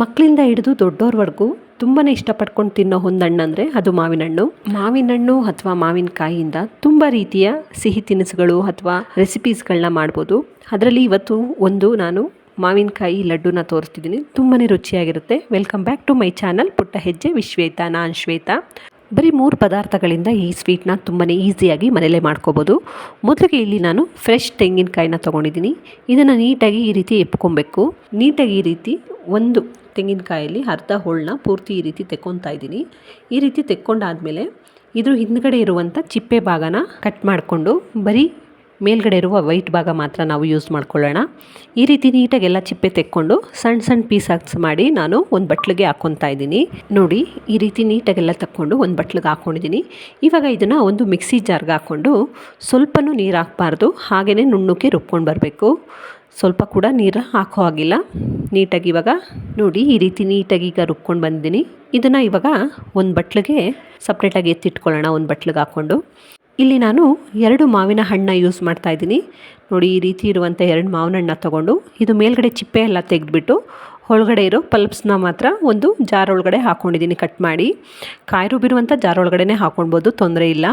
ಮಕ್ಕಳಿಂದ ಹಿಡಿದು ದೊಡ್ಡೋರ್ವರೆಗೂ ತುಂಬಾ ಇಷ್ಟಪಟ್ಕೊಂಡು ತಿನ್ನೋ ಒಂದು ಹಣ್ಣು ಅಂದರೆ ಅದು ಮಾವಿನ ಹಣ್ಣು ಅಥವಾ ಮಾವಿನಕಾಯಿಯಿಂದ ತುಂಬ ರೀತಿಯ ಸಿಹಿ ತಿನಿಸುಗಳು ಅಥವಾ ರೆಸಿಪೀಸ್ಗಳನ್ನ ಮಾಡ್ಬೋದು. ಅದರಲ್ಲಿ ಇವತ್ತು ನಾನು ಮಾವಿನಕಾಯಿ ಲಡ್ಡುನ ತೋರಿಸ್ತಿದ್ದೀನಿ. ತುಂಬಾ ರುಚಿಯಾಗಿರುತ್ತೆ. Welcome back to my channel ಪುಟ್ಟ ಹೆಜ್ಜೆ ವಿಶ್ವೇತಾ. ನಾನು ಶ್ವೇತಾ. ಬರೀ 3 ಪದಾರ್ಥಗಳಿಂದ ಈ ಸ್ವೀಟ್ನ ತುಂಬಾ ಈಸಿಯಾಗಿ ಮನೇಲೇ ಮಾಡ್ಕೋಬೋದು. ಮೊದಲಿಗೆ ಇಲ್ಲಿ ನಾನು ಫ್ರೆಶ್ ತೆಂಗಿನಕಾಯಿನ ತೊಗೊಂಡಿದ್ದೀನಿ. ಇದನ್ನು ನೀಟಾಗಿ ಈ ರೀತಿ ಎಪ್ಕೊಬೇಕು. ನೀಟಾಗಿ ಈ ರೀತಿ ಒಂದು ತೆಂಗಿನಕಾಯಲ್ಲಿ ಅರ್ಧ ಹೋಳನ್ನ ಪೂರ್ತಿ ಈ ರೀತಿ ತೆಕ್ಕೊತಾ ಇದ್ದೀನಿ. ಈ ರೀತಿ ತೆಕ್ಕೊಂಡಾದಮೇಲೆ ಇದ್ರ ಹಿಂದ್ಗಡೆ ಇರುವಂಥ ಚಿಪ್ಪೆ ಭಾಗನ ಕಟ್ ಮಾಡಿಕೊಂಡು ಬರೀ ಮೇಲ್ಗಡೆ ಇರುವ ವೈಟ್ ಭಾಗ ಮಾತ್ರ ನಾವು ಯೂಸ್ ಮಾಡ್ಕೊಳ್ಳೋಣ. ಈ ರೀತಿ ನೀಟಾಗಿ ಎಲ್ಲ ಚಿಪ್ಪೆ ತೆಕ್ಕೊಂಡು ಸಣ್ಣ ಸಣ್ಣ ಪೀಸಾಗ್ಸ್ ಮಾಡಿ ನಾನು ಒಂದು ಬಟ್ಲಿಗೆ ಹಾಕ್ಕೊತಾ ಇದ್ದೀನಿ. ನೋಡಿ, ಈ ರೀತಿ ನೀಟಾಗೆಲ್ಲ ತಕ್ಕೊಂಡು ಒಂದು ಬಟ್ಲಿಗೆ ಹಾಕ್ಕೊಂಡಿದ್ದೀನಿ. ಇವಾಗ ಇದನ್ನು ಒಂದು ಮಿಕ್ಸಿ ಜಾರ್ಗೆ ಹಾಕ್ಕೊಂಡು ಸ್ವಲ್ಪನೂ ನೀರು ಹಾಕಬಾರ್ದು, ಹಾಗೆಯೇ ನುಣ್ಣಕ್ಕೆ ರುಬ್ಕೊಂಡು ಬರಬೇಕು. ಸ್ವಲ್ಪ ಕೂಡ ನೀರು ಹಾಕೋ ಹಾಗಿಲ್ಲ. ನೀಟಾಗಿ ಇವಾಗ ನೋಡಿ ಈ ರೀತಿ ನೀಟಾಗಿ ಈಗ ರುಬ್ಕೊಂಡು ಬಂದಿದ್ದೀನಿ. ಇದನ್ನು ಇವಾಗ ಒಂದು ಬಟ್ಲಿಗೆ ಸಪ್ರೇಟಾಗಿ ಎತ್ತಿಟ್ಕೊಳ್ಳೋಣ. ಒಂದು ಬಟ್ಲಿಗೆ ಹಾಕ್ಕೊಂಡು ಇಲ್ಲಿ ನಾನು 2 ಮಾವಿನ ಹಣ್ಣನ್ನ ಯೂಸ್ ಮಾಡ್ತಾ ಇದ್ದೀನಿ. ನೋಡಿ, ಈ ರೀತಿ ಇರುವಂಥ 2 ಮಾವಿನ ಹಣ್ಣನ್ನ ತೊಗೊಂಡು ಇದು ಮೇಲ್ಗಡೆ ಚಿಪ್ಪೆ ಎಲ್ಲ ತೆಗೆದುಬಿಟ್ಟು ಒಳಗಡೆ ಇರೋ ಪಲ್ಪ್ಸ್ನ ಮಾತ್ರ ಒಂದು ಜಾರ್ ಒಳಗಡೆ ಹಾಕ್ಕೊಂಡಿದ್ದೀನಿ ಕಟ್ ಮಾಡಿ. ಕಾಯಿ ರುಬ್ಬಿರುವಂಥ ಜಾರ್ ಒಳಗಡೆ ಹಾಕ್ಕೊಳ್ಬೋದು, ತೊಂದರೆ ಇಲ್ಲ.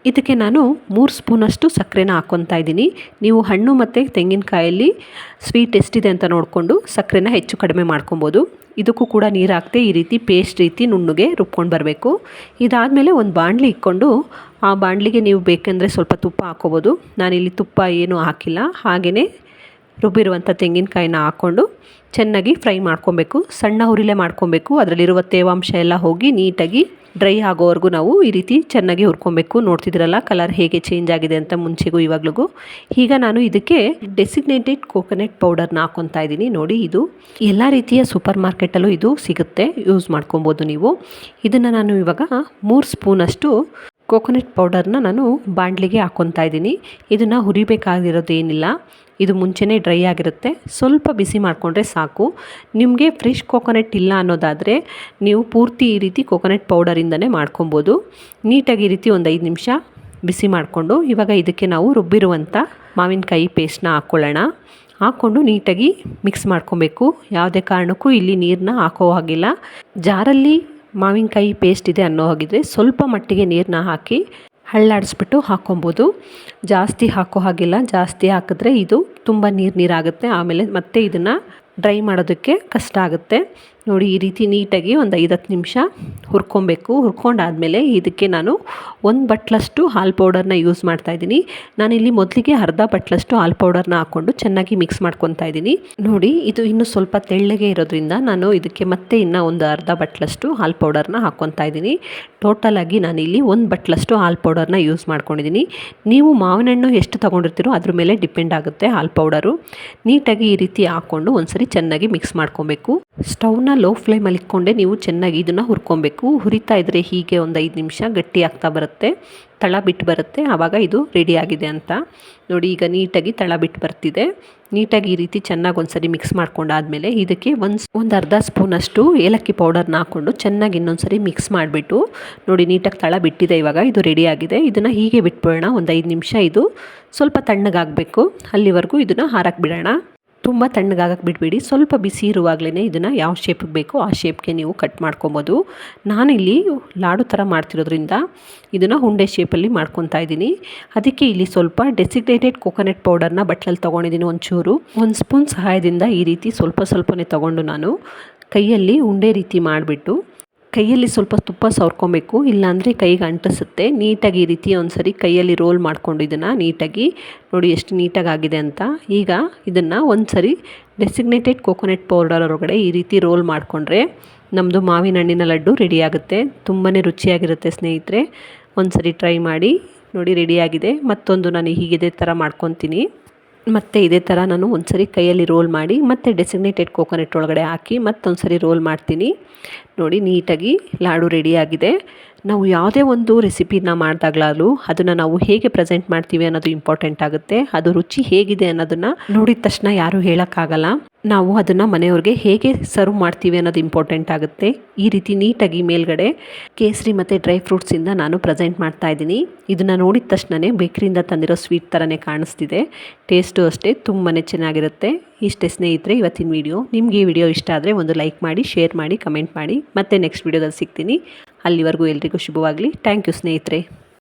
ಇದಕ್ಕೆ ನಾನು 3 ಸ್ಪೂನಷ್ಟು ಸಕ್ಕರೆನ ಹಾಕ್ಕೊತಾ ಇದ್ದೀನಿ. ನೀವು ಹಣ್ಣು ಮತ್ತು ತೆಂಗಿನಕಾಯಲ್ಲಿ ಸ್ವೀಟ್ ಎಷ್ಟಿದೆ ಅಂತ ನೋಡಿಕೊಂಡು ಸಕ್ಕರೆನ ಹೆಚ್ಚು ಕಡಿಮೆ ಮಾಡ್ಕೊಬೋದು. ಇದಕ್ಕೂ ಕೂಡ ನೀರು ಹಾಕ್ತೆ ಈ ರೀತಿ ಪೇಸ್ಟ್ ರೀತಿ ನುಣ್ಣಗೆ ರುಬ್ಕೊಂಡು ಬರಬೇಕು. ಇದಾದಮೇಲೆ ಒಂದು ಬಾಣಲಿ ಇಟ್ಕೊಂಡು ಆ ಬಾಣಲಿಗೆ ನೀವು ಬೇಕೆಂದರೆ ಸ್ವಲ್ಪ ತುಪ್ಪ ಹಾಕ್ಕೋಬೋದು. ನಾನಿಲ್ಲಿ ತುಪ್ಪ ಏನೂ ಹಾಕಿಲ್ಲ, ಹಾಗೆಯೇ ರುಬ್ಬಿರುವಂಥ ತೆಂಗಿನಕಾಯಿನ ಹಾಕ್ಕೊಂಡು ಚೆನ್ನಾಗಿ ಫ್ರೈ ಮಾಡ್ಕೊಬೇಕು. ಸಣ್ಣ ಹುರಿಲೇ ಮಾಡ್ಕೊಬೇಕು. ಅದರಲ್ಲಿರುವ ತೇವಾಂಶ ಎಲ್ಲ ಹೋಗಿ ನೀಟಾಗಿ ಡ್ರೈ ಆಗೋವರೆಗೂ ನಾವು ಈ ರೀತಿ ಚೆನ್ನಾಗಿ ಹುರ್ಕೊಬೇಕು. ನೋಡ್ತಿದ್ದೀರಲ್ಲ ಕಲರ್ ಹೇಗೆ ಚೇಂಜ್ ಆಗಿದೆ ಅಂತ ಮುಂಚೆಗೂ ಇವಾಗ್ಲಿಗೂ. ಈಗ ನಾನು ಇದಕ್ಕೆ ಡೆಸಿಗ್ನೇಟೆಡ್ ಕೋಕೋನಟ್ ಪೌಡರ್ನ ಹಾಕ್ಕೊತಾ ಇದ್ದೀನಿ. ನೋಡಿ, ಇದು ಎಲ್ಲ ರೀತಿಯ ಸೂಪರ್ ಮಾರ್ಕೆಟಲ್ಲೂ ಇದು ಸಿಗುತ್ತೆ, ಯೂಸ್ ಮಾಡ್ಕೊಬೋದು ನೀವು. ಇದನ್ನು ನಾನು ಇವಾಗ 3 ಸ್ಪೂನಷ್ಟು ಕೋಕೋನಟ್ ಪೌಡರ್ನ ನಾನು ಬಾಣಲಿಗೆ ಹಾಕ್ಕೊತಾ ಇದ್ದೀನಿ. ಇದನ್ನು ಹುರಿಬೇಕಾಗಿರೋದೇನಿಲ್ಲ, ಇದು ಮುಂಚೆನೇ ಡ್ರೈ ಆಗಿರುತ್ತೆ. ಸ್ವಲ್ಪ ಬಿಸಿ ಮಾಡಿಕೊಂಡ್ರೆ ಸಾಕು. ನಿಮಗೆ ಫ್ರೆಶ್ ಕೋಕೋನಟ್ ಇಲ್ಲ ಅನ್ನೋದಾದರೆ ನೀವು ಪೂರ್ತಿ ಈ ರೀತಿ ಕೋಕೋನಟ್ ಪೌಡರಿಂದನೇ ಮಾಡ್ಕೊಬೋದು. ನೀಟಾಗಿ ಈ ರೀತಿ ಒಂದು 5 ನಿಮಿಷ ಬಿಸಿ ಮಾಡಿಕೊಂಡು ಇವಾಗ ಇದಕ್ಕೆ ನಾವು ರುಬ್ಬಿರುವಂಥ ಮಾವಿನಕಾಯಿ ಪೇಸ್ಟ್ನ ಹಾಕ್ಕೊಳ್ಳೋಣ. ಹಾಕ್ಕೊಂಡು ನೀಟಾಗಿ ಮಿಕ್ಸ್ ಮಾಡ್ಕೊಬೇಕು. ಯಾವುದೇ ಕಾರಣಕ್ಕೂ ಇಲ್ಲಿ ನೀರನ್ನ ಹಾಕೋ ಹಾಗಿಲ್ಲ. ಜಾರಲ್ಲಿ ಮಾವಿನಕಾಯಿ ಪೇಸ್ಟ್ ಇದೆ ಅನ್ನೋ ಹಾಗಿದ್ರೆ ಸ್ವಲ್ಪ ಮಟ್ಟಿಗೆ ನೀರನ್ನ ಹಾಕಿ ಹಳ್ಳಾಡಿಸ್ಬಿಟ್ಟು ಹಾಕ್ಕೊಬೋದು. ಜಾಸ್ತಿ ಹಾಕೋ ಹಾಗಿಲ್ಲ. ಜಾಸ್ತಿ ಹಾಕಿದ್ರೆ ಇದು ತುಂಬ ನೀರಾಗುತ್ತೆ. ಆಮೇಲೆ ಮತ್ತೆ ಇದನ್ನು ಡ್ರೈ ಮಾಡೋದಕ್ಕೆ ಕಷ್ಟ ಆಗುತ್ತೆ. ನೋಡಿ, ಈ ರೀತಿ ನೀಟಾಗಿ ಒಂದು 5-10 ನಿಮಿಷ ಹುರ್ಕೊಬೇಕು. ಹುರ್ಕೊಂಡಾದಮೇಲೆ ಇದಕ್ಕೆ ನಾನು 1 ಬಟ್ಲಷ್ಟು ಹಾಲು ಪೌಡರ್ನ ಯೂಸ್ ಮಾಡ್ತಾಯಿದ್ದೀನಿ. ನಾನಿಲ್ಲಿ ಮೊದಲಿಗೆ ಅರ್ಧ ಬಟ್ಲಷ್ಟು ಹಾಲು ಪೌಡರ್ನ ಹಾಕ್ಕೊಂಡು ಚೆನ್ನಾಗಿ ಮಿಕ್ಸ್ ಮಾಡ್ಕೊತಾ ಇದ್ದೀನಿ. ನೋಡಿ, ಇದು ಇನ್ನೂ ಸ್ವಲ್ಪ ತೆಳ್ಳಗೆ ಇರೋದ್ರಿಂದ ನಾನು ಇದಕ್ಕೆ ಮತ್ತೆ ಇನ್ನೂ ಒಂದು ಅರ್ಧ ಬಟ್ಲಷ್ಟು ಹಾಲು ಪೌಡರ್ನ ಹಾಕ್ಕೊತಾ ಇದ್ದೀನಿ. ಟೋಟಲಾಗಿ ನಾನಿಲ್ಲಿ 1 ಬಟ್ಲಷ್ಟು ಹಾಲು ಪೌಡರ್ನ ಯೂಸ್ ಮಾಡ್ಕೊಂಡಿದ್ದೀನಿ. ನೀವು ಮಾವಿನ ಹಣ್ಣು ಎಷ್ಟು ತೊಗೊಂಡಿರ್ತೀರೋ ಅದ್ರ ಮೇಲೆ ಡಿಪೆಂಡ್ ಆಗುತ್ತೆ ಹಾಲು ಪೌಡರು. ನೀಟಾಗಿ ಈ ರೀತಿ ಹಾಕ್ಕೊಂಡು ಒಂದ್ಸರಿ ಚೆನ್ನಾಗಿ ಮಿಕ್ಸ್ ಮಾಡ್ಕೊಬೇಕು. ಸ್ಟವ್ನ ಲೋ ಫ್ಲೇಮಲ್ಲಿ ಇಟ್ಕೊಂಡೆ ನೀವು ಚೆನ್ನಾಗಿ ಇದನ್ನು ಹುರ್ಕೊಬೇಕು. ಹುರಿತಾ ಇದ್ದರೆ ಹೀಗೆ ಒಂದು 5 ನಿಮಿಷ ಗಟ್ಟಿ ಆಗ್ತಾ ಬರುತ್ತೆ, ತಳ ಬಿಟ್ಟು ಬರುತ್ತೆ. ಆವಾಗ ಇದು ರೆಡಿ ಆಗಿದೆ ಅಂತ. ನೋಡಿ, ಈಗ ನೀಟಾಗಿ ತಳ ಬಿಟ್ಟು ಬರ್ತಿದೆ. ನೀಟಾಗಿ ಈ ರೀತಿ ಚೆನ್ನಾಗಿ ಒಂದ್ಸರಿ ಮಿಕ್ಸ್ ಮಾಡ್ಕೊಂಡಾದಮೇಲೆ ಇದಕ್ಕೆ ಒಂದು ಅರ್ಧ ಸ್ಪೂನಷ್ಟು ಏಲಕ್ಕಿ ಪೌಡರ್ನ ಹಾಕ್ಕೊಂಡು ಚೆನ್ನಾಗಿ ಇನ್ನೊಂದ್ಸರಿ ಮಿಕ್ಸ್ ಮಾಡಿಬಿಟ್ಟು ನೋಡಿ ನೀಟಾಗಿ ತಳ ಬಿಟ್ಟಿದೆ. ಇವಾಗ ಇದು ರೆಡಿ ಆಗಿದೆ. ಇದನ್ನು ಹೀಗೆ ಬಿಟ್ಬಿಡೋಣ. ಒಂದು 5 ನಿಮಿಷ ಇದು ಸ್ವಲ್ಪ ತಣ್ಣಗಾಗಬೇಕು. ಅಲ್ಲಿವರೆಗೂ ಇದನ್ನು ಹಾರಕ್ಕೆ ಬಿಡೋಣ. ತುಂಬ ತಣ್ಣಗಾಗಕ್ಕೆ ಬಿಡಬೇಡಿ. ಸ್ವಲ್ಪ ಬಿಸಿ ಇರುವಾಗಲೇ ಇದನ್ನು ಯಾವ ಶೇಪಿಗೆ ಬೇಕೋ ಆ ಶೇಪ್ಗೆ ನೀವು ಕಟ್ ಮಾಡ್ಕೊಬೋದು. ನಾನಿಲ್ಲಿ ಲಾಡು ಥರ ಮಾಡ್ತಿರೋದ್ರಿಂದ ಇದನ್ನು ಉಂಡೆ ಶೇಪಲ್ಲಿ ಮಾಡ್ಕೊತಾ ಇದ್ದೀನಿ. ಅದಕ್ಕೆ ಇಲ್ಲಿ ಸ್ವಲ್ಪ ಡೆಸಿಗ್ನೇಟೆಡ್ ಕೋಕೋನಟ್ ಪೌಡರ್ನ ಬಟ್ಲಲ್ಲಿ ತೊಗೊಂಡಿದ್ದೀನಿ. ಒಂಚೂರು 1 ಸ್ಪೂನ್ ಸಹಾಯದಿಂದ ಈ ರೀತಿ ಸ್ವಲ್ಪನೇ ತೊಗೊಂಡು ನಾನು ಕೈಯಲ್ಲಿ ಉಂಡೆ ರೀತಿ ಮಾಡಿಬಿಟ್ಟು ಕೈಯಲ್ಲಿ ಸ್ವಲ್ಪ ತುಪ್ಪ ಸವರ್ಕೊಬೇಕು, ಇಲ್ಲಾಂದರೆ ಕೈಗೆ ಅಂಟಿಸುತ್ತೆ. ನೀಟಾಗಿ ಈ ರೀತಿ ಒಂದ್ಸರಿ ಕೈಯಲ್ಲಿ ರೋಲ್ ಮಾಡ್ಕೊಂಡು ಇದನ್ನು ನೀಟಾಗಿ ನೋಡಿ ಎಷ್ಟು ನೀಟಾಗಿ ಆಗಿದೆ ಅಂತ. ಈಗ ಇದನ್ನು ಒಂದ್ಸರಿ ಡೆಸಿಗ್ನೇಟೆಡ್ ಕೋಕೋನಟ್ ಪೌಡರ್ ಹೊರಗಡೆ ಈ ರೀತಿ ರೋಲ್ ಮಾಡಿಕೊಂಡ್ರೆ ನಮ್ಮದು ಮಾವಿನ ಹಣ್ಣಿನ ಲಡ್ಡು ರೆಡಿಯಾಗುತ್ತೆ. ತುಂಬಾ ರುಚಿಯಾಗಿರುತ್ತೆ ಸ್ನೇಹಿತರೆ. ಒಂದ್ಸರಿ ಟ್ರೈ ಮಾಡಿ ನೋಡಿ. ರೆಡಿಯಾಗಿದೆ. ಮತ್ತೊಂದು ನಾನು ಹೀಗಿದೆ ಥರ ಮಾಡ್ಕೊತೀನಿ. ಮತ್ತು ಇದೇ ಥರ ನಾನು ಒಂದ್ಸರಿ ಕೈಯಲ್ಲಿ ರೋಲ್ ಮಾಡಿ ಮತ್ತು ಡೆಸಿಗ್ನೇಟೆಡ್ ಕೋಕೋನಟ್ ಒಳಗಡೆ ಹಾಕಿ ಮತ್ತೊಂದು ಸರಿ ರೋಲ್ ಮಾಡ್ತೀನಿ. ನೋಡಿ, ನೀಟಾಗಿ ಲಾಡು ರೆಡಿಯಾಗಿದೆ. ನಾವು ಯಾವುದೇ ಒಂದು ರೆಸಿಪಿನ ಮಾಡಿದಾಗಲೂ ಅದನ್ನು ನಾವು ಹೇಗೆ ಪ್ರೆಸೆಂಟ್ ಮಾಡ್ತೀವಿ ಅನ್ನೋದು ಇಂಪಾರ್ಟೆಂಟ್ ಆಗುತ್ತೆ. ಅದು ರುಚಿ ಹೇಗಿದೆ ಅನ್ನೋದನ್ನು ನೋಡಿದ ತಕ್ಷಣ ಯಾರೂ ಹೇಳೋಕ್ಕಾಗಲ್ಲ. ನಾವು ಅದನ್ನು ಮನೆಯವ್ರಿಗೆ ಹೇಗೆ ಸರ್ವ್ ಮಾಡ್ತೀವಿ ಅನ್ನೋದು ಇಂಪಾರ್ಟೆಂಟ್ ಆಗುತ್ತೆ. ಈ ರೀತಿ ನೀಟಾಗಿ ಮೇಲ್ಗಡೆ ಕೇಸರಿ ಮತ್ತು ಡ್ರೈ ಫ್ರೂಟ್ಸಿಂದ ನಾನು ಪ್ರೆಸೆಂಟ್ ಮಾಡ್ತಾ ಇದ್ದೀನಿ. ಇದನ್ನು ನೋಡಿದ ತಕ್ಷಣವೇ ಬೇಕ್ರಿಯಿಂದ ತಂದಿರೋ ಸ್ವೀಟ್ ಥರನೇ ಕಾಣಿಸ್ತಿದೆ. ಟೇಸ್ಟು ಅಷ್ಟೇ ತುಂಬಾ ಚೆನ್ನಾಗಿರುತ್ತೆ. ಇಷ್ಟೇ ಸ್ನೇಹಿತರೆ ಇವತ್ತಿನ ವಿಡಿಯೋ. ನಿಮಗೆ ಈ ವಿಡಿಯೋ ಇಷ್ಟ ಆದರೆ ಒಂದು ಲೈಕ್ ಮಾಡಿ, ಶೇರ್ ಮಾಡಿ, ಕಮೆಂಟ್ ಮಾಡಿ. ಮತ್ತೆ ನೆಕ್ಸ್ಟ್ ವಿಡಿಯೋದಲ್ಲಿ ಸಿಗ್ತೀನಿ. ಅಲ್ಲಿವರೆಗೂ ಎಲ್ರಿಗೂ ಶುಭವಾಗಲಿ. ಥ್ಯಾಂಕ್ ಯು ಸ್ನೇಹಿತರೆ.